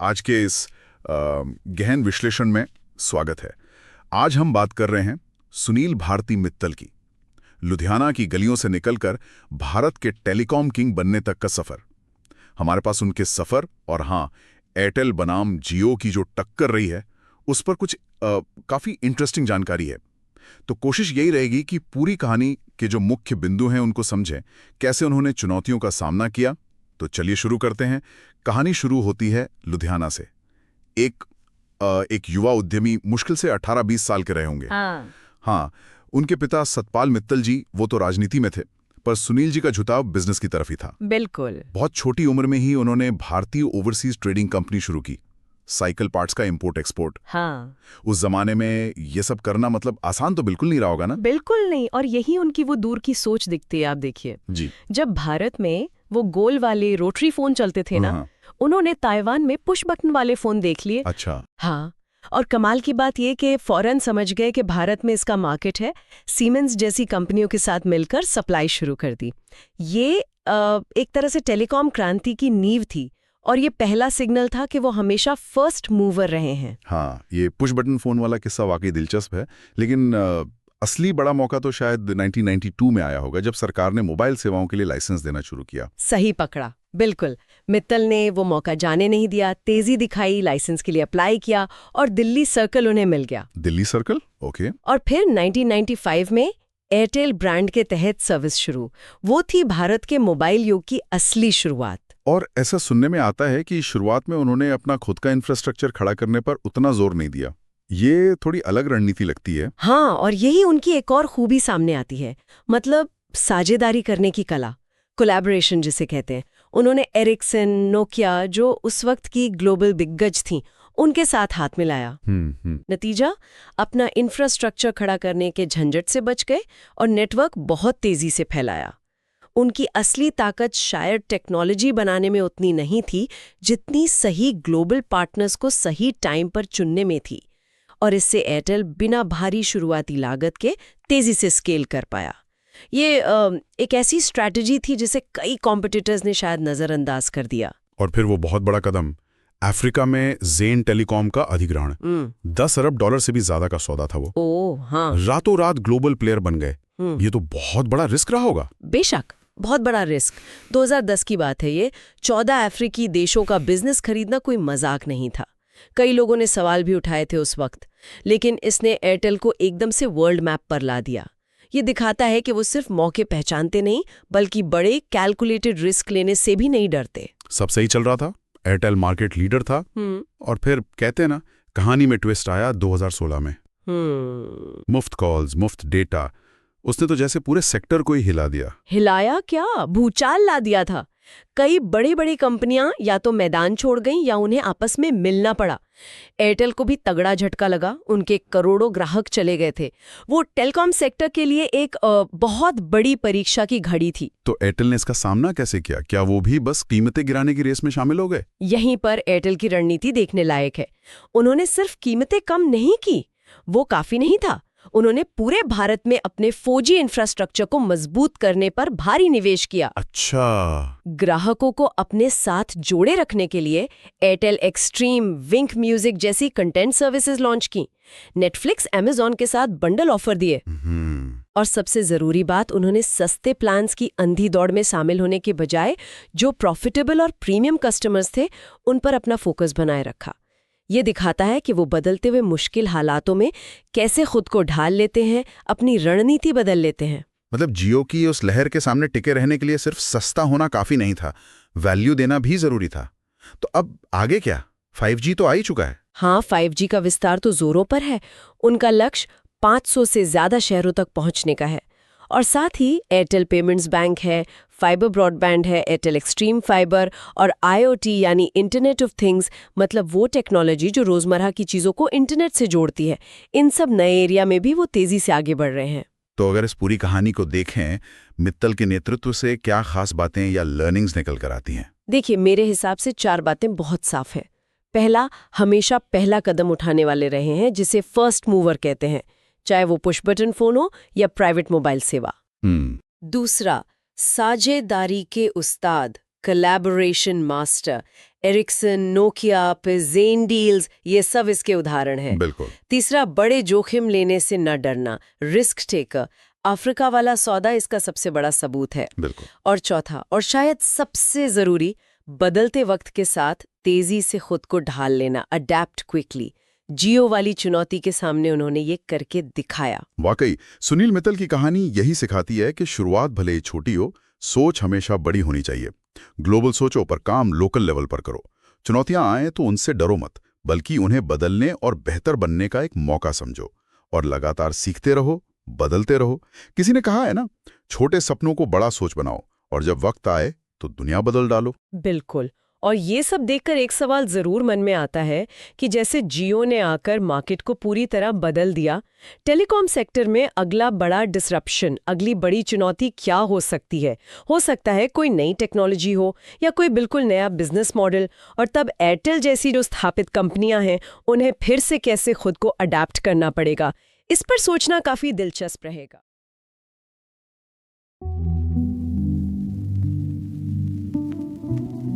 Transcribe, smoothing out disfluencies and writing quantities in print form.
आज के इस गहन विश्लेषण में स्वागत है। आज हम बात कर रहे हैं सुनील भारती मित्तल की। लुधियाना की गलियों से निकलकर भारत के टेलीकॉम किंग बनने तक का सफर। हमारे पास उनके सफर और हाँ, एयरटेल बनाम जियो की जो टक्कर रही है उस पर कुछ काफी इंटरेस्टिंग जानकारी है। तो कोशिश यही रहेगी कि पूरी कहानी के जो मुख्य बिंदु हैं उनको समझें, कैसे उन्होंने चुनौतियों का सामना किया। तो चलिए शुरू करते हैं। कहानी शुरू होती है लुधियाना से। एक युवा उद्यमी, मुश्किल से 18-20 साल के रहे होंगे। हाँ, उनके पिता सतपाल मित्तल जी वो तो राजनीति में थे, पर सुनील जी का झुकाव बिजनेस की तरफ ही था। बिल्कुल। बहुत छोटी उम्र में ही उन्होंने भारतीय ओवरसीज ट्रेडिंग कंपनी शुरू की, साइकिल पार्ट्स का इंपोर्ट एक्सपोर्ट। हाँ, उस जमाने में ये सब करना मतलब आसान तो बिल्कुल नहीं रहा होगा ना। बिल्कुल नहीं। और यही उनकी वो दूर की सोच दिखती है। आप देखिए जी, जब भारत में वो गोल वाले रोटरी फोन चलते थे ना, उन्होंने ताइवान में पुश बटन वाले फोन देख लिए। अच्छा। हाँ, और कमाल की बात ये कि फौरन समझ गए कि भारत में इसका मार्केट है। सीमेंस जैसी कंपनियों के साथ मिलकर सप्लाई शुरू कर दी। ये एक तरह से टेलीकॉम क्रांति की नींव थी और ये पहला सिग्नल था कि वो हमेशा फर्स्ट मूवर रहे हैं। हाँ, ये पुश बटन फोन वाला किस्सा वाकई दिलचस्प है, लेकिन असली बड़ा मौका तो शायद 1992 में आया होगा, जब सरकार ने मोबाइल सेवाओं के लिए लाइसेंस देना शुरू किया। सही पकड़ा, बिल्कुल। मित्तल ने वो मौका जाने नहीं दिया, तेजी दिखाई, लाइसेंस के लिए अप्लाई किया और दिल्ली सर्कल उन्हें मिल गया। Delhi circle, okay. और फिर 1995 में एयरटेल ब्रांड के तहत सर्विस शुरू। वो थी भारत के मोबाइल युग की असली शुरुआत। और ऐसा सुनने में आता है कि शुरुआत में उन्होंने अपना खुद का इंफ्रास्ट्रक्चर खड़ा करने पर उतना जोर नहीं दिया। ये थोड़ी अलग रणनीति लगती है। हाँ, और यही उनकी एक और खूबी सामने आती है, मतलब साझेदारी करने की कला, कोलैबोरेशन जिसे कहते हैं। उन्होंने एरिक्सन, नोकिया, जो उस वक्त की ग्लोबल दिग्गज थीं, उनके साथ हाथ मिलाया। नतीजा, अपना इंफ्रास्ट्रक्चर खड़ा करने के झंझट से बच गए और नेटवर्क बहुत तेजी से फैलाया। उनकी असली ताकत शायद टेक्नोलॉजी बनाने में उतनी नहीं थी जितनी सही ग्लोबल पार्टनर्स को सही टाइम पर चुनने में थी। और इससे एयरटेल बिना भारी शुरुआती लागत के तेजी से स्केल कर पाया। ये एक ऐसी स्ट्रैटेजी थी जिसे कई कॉम्पिटिटर्स ने शायद नजरअंदाज कर दिया। और फिर वो बहुत बड़ा कदम, अफ्रीका में ज़ेन टेलीकॉम का अधिग्रहण। 10 अरब डॉलर से भी ज्यादा का सौदा था वो। ओह हाँ, रातों रात ग्लोबल प्लेयर बन गए। ये तो बहुत बड़ा रिस्क रहा होगा। बेशक, बहुत बड़ा रिस्क। 2010 की बात है ये। 14 अफ्रीकी देशों का बिजनेस खरीदना कोई मजाक नहीं था। कई लोगों ने सवाल भी उठाए थे उस वक्त, लेकिन इसने एयरटेल को एकदम से वर्ल्ड मैप पर ला दिया। ये दिखाता है कि वो सिर्फ मौके पहचानते नहीं, बल्कि बड़े कैलकुलेटेड रिस्क लेने से भी नहीं डरते। सब सही चल रहा था, एयरटेल मार्केट लीडर था। और फिर कहते हैं ना, कहानी में ट्विस्ट आया 2016 में। मुफ्त कॉल्स, मुफ्त डेटा, उसने तो जैसे पूरे सेक्टर को ही हिला दिया। हिलाया क्या, भूचाल ला दिया था। कई बड़ी बड़ी कंपनियां या तो मैदान छोड़ गईं या उन्हें आपस में मिलना पड़ा। एयरटेल को भी तगड़ा झटका लगा, उनके करोड़ों ग्राहक चले गए थे। वो टेलीकॉम सेक्टर के लिए एक बहुत बड़ी परीक्षा की घड़ी थी। तो एयरटेल ने इसका सामना कैसे किया? क्या वो भी बस कीमतें गिराने की रेस में शामिल हो गए? यहीं पर एयरटेल की रणनीति देखने लायक है। उन्होंने सिर्फ कीमतें कम नहीं की, वो काफी नहीं था। उन्होंने पूरे भारत में अपने 4G इंफ्रास्ट्रक्चर को मजबूत करने पर भारी निवेश किया। अच्छा। ग्राहकों को अपने साथ जोड़े रखने के लिए एयरटेल एक्सट्रीम, विंक म्यूजिक जैसी कंटेंट सर्विसेज लॉन्च की। नेटफ्लिक्स, अमेज़न के साथ बंडल ऑफर दिए। और सबसे जरूरी बात, उन्होंने सस्ते प्लान्स की अंधी दौड़ में शामिल होने के बजाय जो प्रॉफिटेबल और प्रीमियम कस्टमर्स थे उन पर अपना फोकस बनाए रखा। ये दिखाता है कि वो बदलते हुए मुश्किल हालातों में कैसे खुद को ढाल लेते हैं, अपनी रणनीति बदल लेते हैं। मतलब जियो की उस लहर के सामने टिके रहने के लिए सिर्फ सस्ता होना काफी नहीं था, वैल्यू देना भी जरूरी था। तो अब आगे क्या? 5G तो आ ही चुका है। हाँ, 5G का विस्तार तो जोरों पर है। उनका लक्ष्य 500 से ज्यादा शहरों तक पहुंचने का है। और साथ ही एयरटेल पेमेंट्स बैंक है, फाइबर ब्रॉडबैंड है, एयरटेल एक्सट्रीम फाइबर और IoT यानी इंटरनेट ऑफ थिंग्स, मतलब वो टेक्नोलॉजी जो रोजमर्रा की चीजों को इंटरनेट से जोड़ती है। इन सब नए एरिया में भी वो तेजी से आगे बढ़ रहे हैं। तो अगर इस पूरी कहानी को देखें, मित्तल के नेतृत्व से क्या खास बातें या लर्निंग्स निकल कर आती हैं? देखिए, मेरे हिसाब से 4 बातें बहुत साफ है। पहला, हमेशा पहला कदम उठाने वाले रहे हैं, जिसे फर्स्ट मूवर कहते हैं, चाहे वो पुश बटन फोन हो या प्राइवेट मोबाइल सेवा। दूसरा, साझेदारी के उस्ताद, कोलैबोरेशन मास्टर, एरिक्सन, नोकिया, पे ज़ेन डील्स, ये सब इसके उदाहरण हैं। बिल्कुल। तीसरा, बड़े जोखिम लेने से न डरना, रिस्क टेकर। अफ्रीका वाला सौदा इसका सबसे बड़ा सबूत है। बिल्कुल। और चौथा, और शायद सबसे जरूरी, बदलते वक्त के साथ तेजी से खुद को ढाल लेना, अडेप्ट क्विकली। जियो वाली चुनौती के सामने उन्होंने ये करके दिखाया। वाकई सुनील मित्तल की कहानी यही सिखाती है कि शुरुआत भले ही छोटी हो, सोच हमेशा बड़ी होनी चाहिए। ग्लोबल सोचो पर काम लोकल लेवल पर करो। चुनौतियां आए तो उनसे डरो मत, बल्कि उन्हें बदलने और बेहतर बनने का एक मौका समझो। और लगातार सीखते रहो, बदलते रहो। किसी ने कहा है ना, छोटे सपनों को बड़ा सोच बनाओ, और जब वक्त आए तो दुनिया बदल डालो। बिल्कुल। और ये सब देखकर एक सवाल जरूर मन में आता है कि जैसे जियो ने आकर मार्केट को पूरी तरह बदल दिया, टेलीकॉम सेक्टर में अगला बड़ा डिसरप्शन, अगली बड़ी चुनौती क्या हो सकती है? हो सकता है कोई नई टेक्नोलॉजी हो या कोई बिल्कुल नया बिजनेस मॉडल, और तब एयरटेल जैसी जो स्थापित कंपनियां हैं, उन्हें फिर से कैसे खुद को अडेप्ट करना पड़ेगा। इस पर सोचना काफी दिलचस्प रहेगा।